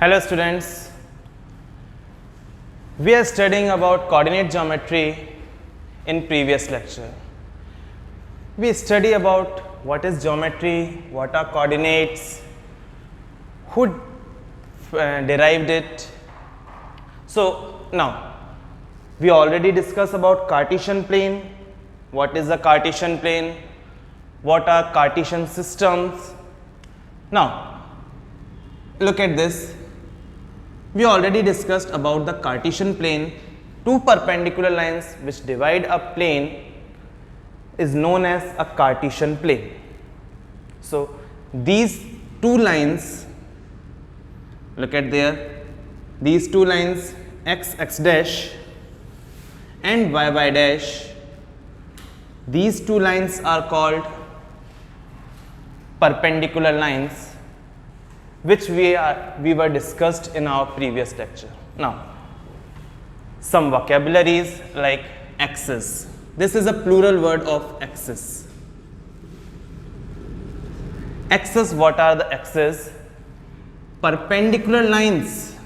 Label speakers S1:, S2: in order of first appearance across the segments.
S1: Hello students, we are studying about coordinate geometry in previous lecture. We study about what is geometry, what are coordinates, who derived it. So now we already discussed about Cartesian plane, what is a Cartesian plane, what are Cartesian systems. Now look at this. We already discussed about the Cartesian plane. Two perpendicular lines which divide a plane is known as a Cartesian plane. So these two lines, look at there, these two lines x dash and y dash, these two lines are called perpendicular lines, which we were discussed in our previous lecture. Now, some vocabularies like axis. This is a plural word of axis. Axis, what are the axes? Perpendicular lines.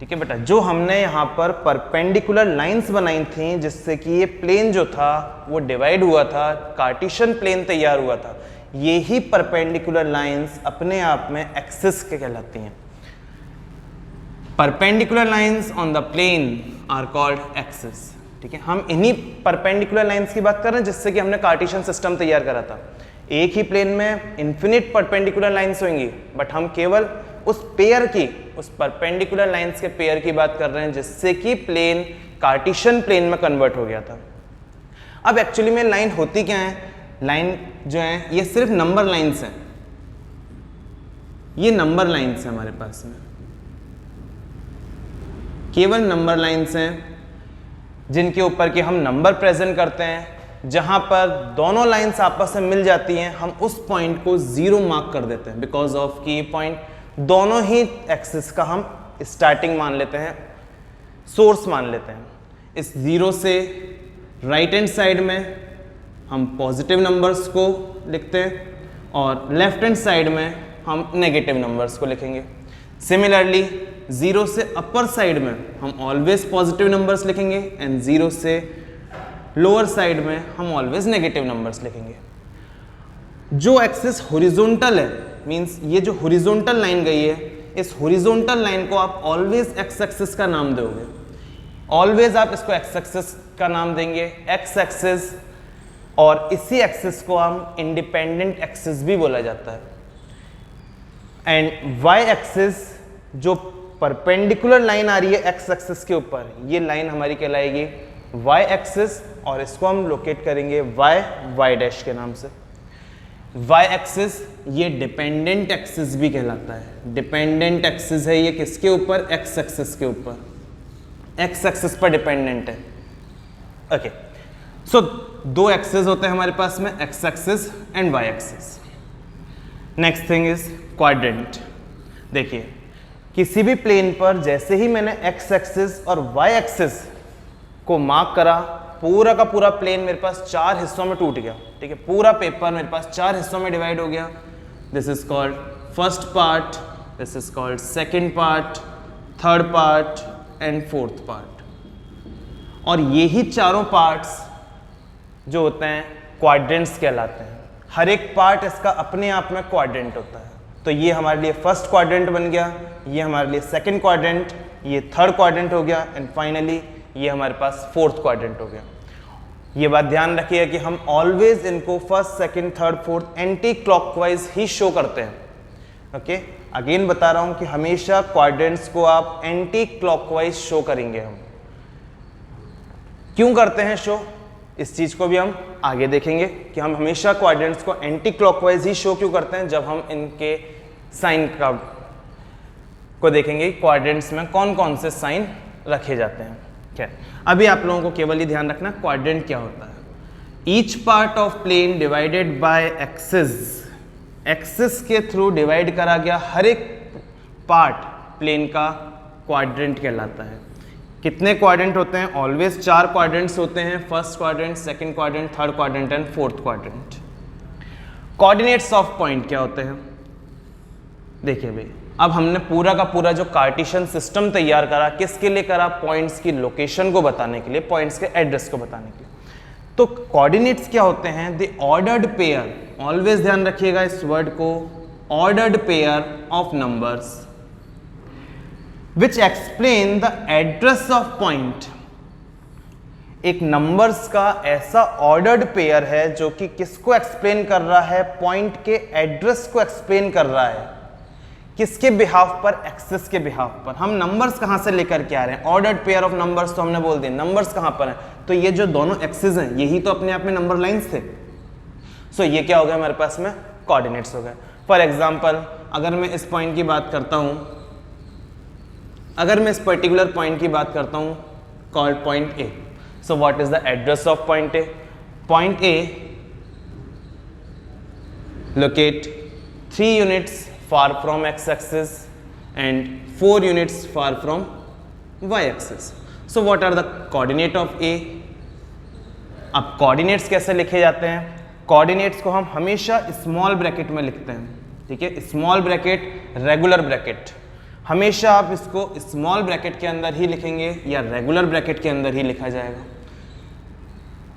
S1: ठीक है बेटा, जो हमने यहाँ पर perpendicular lines बनाई थी जिससे कि ये प्लेन जो था वो डिवाइड हुआ था, कार्टेशियन प्लेन तैयार हुआ था, ये ही परपेंडिकुलर लाइंस अपने आप में एक्सिस के कहलाती हैं. Perpendicular lines on the plane are called axis. ठीक है, हम इन्हीं परपेंडिकुलर लाइंस की बात कर रहे हैं जिससे कि हमने कार्टेशियन सिस्टम तैयार करा था. एक ही प्लेन में इन्फिनिट परपेंडिकुलर लाइंस होंगी, बट हम केवल उस पेयर की, उस परपेंडिकुलर लाइंस के पेयर की बात कर रहे हैं जिससे कि प्लेन कार्टेशियन प्लेन में कन्वर्ट हो गया था. अब एक्चुअली में लाइन होती क्या है? लाइन जो है ये सिर्फ नंबर लाइंस हैं. ये नंबर लाइंस हैं हमारे पास में, केवल नंबर लाइंस हैं जिनके ऊपर के हम नंबर प्रेजेंट करते हैं. जहां पर दोनों लाइंस आपस में मिल जाती हैं हम उस पॉइंट को जीरो मार्क कर देते हैं, बिकॉज ऑफ कि पॉइंट दोनों ही एक्सिस का हम स्टार्टिंग मान लेते हैं, सोर्स मान लेते हैं. इस जीरो से राइट हैंड साइड में हम पॉजिटिव नंबर्स को लिखते हैं और लेफ्ट हैंड साइड में हम नेगेटिव नंबर्स को लिखेंगे. सिमिलरली जीरो से अपर साइड में हम ऑलवेज पॉजिटिव नंबर्स लिखेंगे एंड जीरो से लोअर साइड में हम ऑलवेज नेगेटिव नंबर्स लिखेंगे. जो एक्सिस हॉरिजॉन्टल है, मींस ये जो हॉरिजॉन्टल लाइन गई है, इस हॉरिजॉन्टल लाइन को आप ऑलवेज एक्स एक्सिस का नाम दोगे. ऑलवेज आप इसको एक्स एक्सिस का नाम देंगे, एक्स एक्सिस, और इसी एक्सिस को हम इंडिपेंडेंट एक्सिस भी बोला जाता है. एंड वाई एक्सिस, जो परपेंडिकुलर लाइन आ रही है एक्स एक्सिस के ऊपर, ये लाइन हमारी कहलाएगी वाई एक्सिस, और इसको हम लोकेट करेंगे वाई डैश के नाम से. वाई एक्सिस ये डिपेंडेंट एक्सिस भी कहलाता है. डिपेंडेंट एक्सिस है ये किसके ऊपर? एक्स एक्सिस के ऊपर. एक्स एक्सिस पर डिपेंडेंट है. ओके, सो दो एक्सिस होते हैं हमारे पास में, x axis and y axis. Next thing is quadrant. देखिए, किसी भी प्लेन पर जैसे ही मैंने एक्स एक्सिस और वाई एक्सिस को मार्क करा, पूरा का पूरा प्लेन मेरे पास चार हिस्सों में टूट गया. ठीक है, पूरा पेपर मेरे पास चार हिस्सों में डिवाइड हो गया. This is called first part, this is called second part, third part and fourth part. और यही चारों पार्ट्स जो होते हैं क्वाड्रेंट्स कहलाते हैं. हर एक पार्ट इसका अपने आप में क्वाड्रेंट होता है. तो ये हमारे लिए फर्स्ट क्वाड्रेंट बन गया, ये हमारे लिए सेकंड क्वाड्रेंट, ये थर्ड क्वाड्रेंट हो गया, एंड फाइनली ये हमारे पास फोर्थ क्वाड्रेंट हो गया. ये बात ध्यान रखिएगा कि हम ऑलवेज इनको first, second, third, fourth anticlockwise ही शो करते हैं. ओके, अगेन बता रहा हूं कि हमेशा क्वाड्रेंट्स को आप एंटी क्लॉकवाइज शो करेंगे. हम क्यों करते हैं शो, इस चीज को भी हम आगे देखेंगे कि हम हमेशा क्वाड्रेंट्स को एंटी क्लॉकवाइज ही शो क्यों करते हैं, जब हम इनके साइन का को देखेंगे. क्वाड्रेंट्स में कौन कौन से साइन रखे जाते हैं. अभी आप लोगों को केवल ये ध्यान रखना क्वाड्रेंट क्या होता है. Each part of plane divided by axis. Axis के थ्रू डिवाइड करा गया हर एक पार्ट प्लेन का क्वाड्रेंट कहलाता है. कितने क्वाड्रेंट होते हैं? ऑलवेज चार क्वाड्रेंट्स होते हैं. First quadrant, second quadrant, third quadrant and fourth quadrant. Coordinates of point क्या होते हैं? देखिए भाई, अब हमने पूरा का पूरा जो कार्टेशियन सिस्टम तैयार करा, किसके लिए करा? पॉइंट्स की लोकेशन को बताने के लिए, पॉइंट्स के एड्रेस को बताने के लिए। तो कोऑर्डिनेट्स क्या होते हैं? द ऑर्डर्ड पेयर, ऑलवेज ध्यान रखिएगा इस वर्ड को, ordered pair of numbers which explain the address of point. एक नंबर्स का ऐसा ऑर्डर्ड पेयर है जो कि किसको एक्सप्लेन कर रहा है? पॉइंट के एड्रेस को एक्सप्लेन कर रहा है। किसके बिहाफ पर? एक्सेस के बिहाफ पर। हम नंबर्स कहां से लेकर के आ रहे हैं? ऑर्डर्ड पेयर ऑफ नंबर्स, तो हमने बोल दिया नंबर्स कहां पर हैं? तो ये जो दोनों एक्सेस हैं यही तो अपने आप में नंबर लाइंस थे। सो ये क्या हो गया हमारे पास में? कोऑर्डिनेट्स हो गए। फॉर एग्जाम्पल, अगर मैं इस पॉइंट की बात करता हूं, अगर मैं इस पर्टिकुलर पॉइंट की बात करता हूं, called point A. So what is the address of point A? Point A locate 3 units far from x-axis and 4 units far from y-axis. So what are the coordinate of A? अब coordinates कैसे लिखे जाते हैं? coordinates को हम हमेशा small bracket में लिखते हैं, ठीक है? स्मॉल ब्रैकेट, रेगुलर ब्रैकेट, हमेशा आप इसको स्मॉल ब्रैकेट के अंदर ही लिखेंगे या रेगुलर ब्रैकेट के अंदर ही लिखा जाएगा।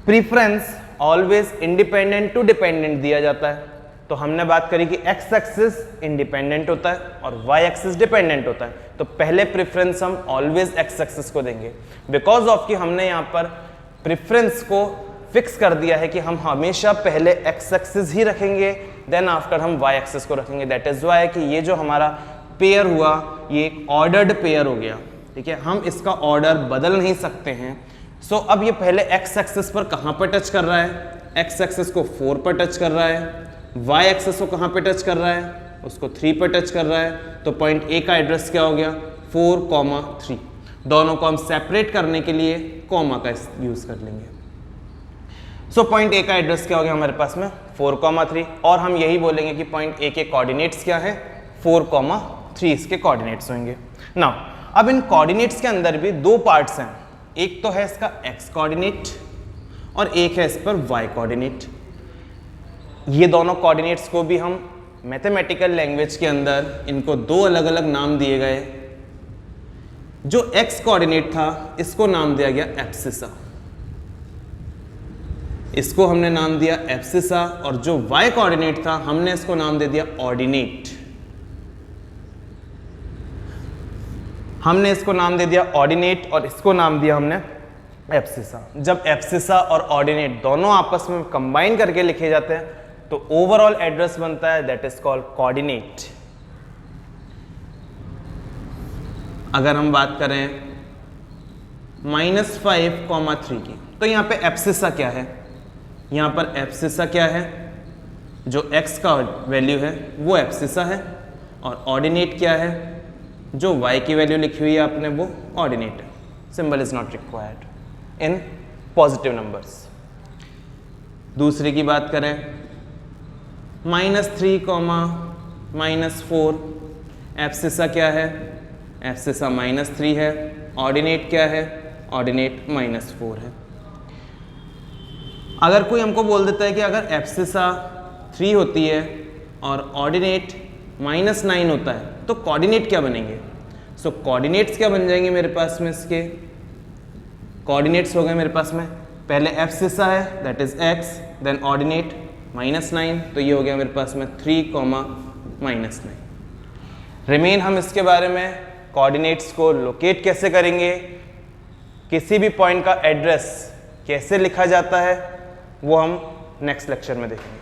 S1: Preference always independent to dependent दिया जाता है। तो हमने बात करी कि एक्स एक्सिस इंडिपेंडेंट होता है और वाई एक्सिस डिपेंडेंट होता है, तो पहले प्रेफरेंस हम ऑलवेज एक्स एक्सिस को देंगे, बिकॉज ऑफ कि हमने यहाँ पर प्रेफरेंस को फिक्स कर दिया है कि हम हमेशा पहले एक्स एक्सिस ही रखेंगे, देन आफ्टर हम वाई एक्सिस को रखेंगे। दैट इज वाई कि ये जो हमारा पेयर हुआ ये एक ऑर्डर्ड पेयर हो गया, ठीक है? हम इसका ऑर्डर बदल नहीं सकते हैं। सो अब ये पहले एक्स एक्सिस पर कहाँ पर टच कर रहा है? एक्स एक्सिस को 4 पर टच कर रहा है। y एक्सेस को कहाँ पे टच कर रहा है? उसको 3 पे टच कर रहा है। तो पॉइंट ए का एड्रेस क्या हो गया? 4,3। दोनों को हम सेपरेट करने के लिए कॉमा का यूज कर लेंगे। सो पॉइंट ए का एड्रेस क्या हो गया हमारे पास में? 4,3। और हम यही बोलेंगे कि पॉइंट ए के कोऑर्डिनेट्स क्या है? 4,3 इसके कोऑर्डिनेट्स होंगे। नाउ अब इन कोऑर्डिनेट्स के अंदर भी 2 पार्ट्स हैं, एक तो है इसका एक्स कोऑर्डिनेट और एक है इस पर वाई कोऑर्डिनेट। ये दोनों कोऑर्डिनेट्स को भी हम मैथमेटिकल लैंग्वेज के अंदर इनको 2 अलग अलग नाम दिए गए। जो एक्स कोऑर्डिनेट था इसको नाम दिया गया एब्सिसा, इसको हमने नाम दिया एब्सिसा, और जो वाई कोऑर्डिनेट था हमने इसको नाम दे दिया ऑर्डिनेट। हमने इसको नाम दे दिया ऑर्डिनेट और इसको नाम दिया हमने एब्सिसा। जब एब्सिसा और ऑर्डिनेट दोनों आपस में कंबाइन करके लिखे जाते हैं तो ओवरऑल एड्रेस बनता है, दैट इज कॉल्ड कोऑर्डिनेट। अगर हम बात करें -5,3 की, तो यहां पे एब्सिसा क्या है? यहां पर एब्सिसा क्या है? जो x का वैल्यू है वो एब्सिसा है, और ऑर्डिनेट क्या है? जो y की वैल्यू लिखी हुई है आपने वो ऑर्डिनेट है। Symbol is not required in positive numbers. दूसरी की बात करें -3, -4, एब्सिसा क्या है? एब्सिसा -3 है। ऑर्डिनेट क्या है? ऑर्डिनेट -4 है। अगर कोई हमको बोल देता है कि अगर एब्सिसा 3 होती है और ऑर्डिनेट -9 होता है तो कोऑर्डिनेट क्या बनेंगे? सो कोऑर्डिनेट्स क्या बन जाएंगे मेरे पास में? इसके कोऑर्डिनेट्स हो गए मेरे पास में, पहले एब्सिसा है दैट इज x, देन ऑर्डिनेट -9, तो ये हो गया मेरे पास में 3,-9। रिमेन हम इसके बारे में कोऑर्डिनेट्स को लोकेट कैसे करेंगे, किसी भी पॉइंट का एड्रेस कैसे लिखा जाता है, वो हम नेक्स्ट लेक्चर में देखेंगे।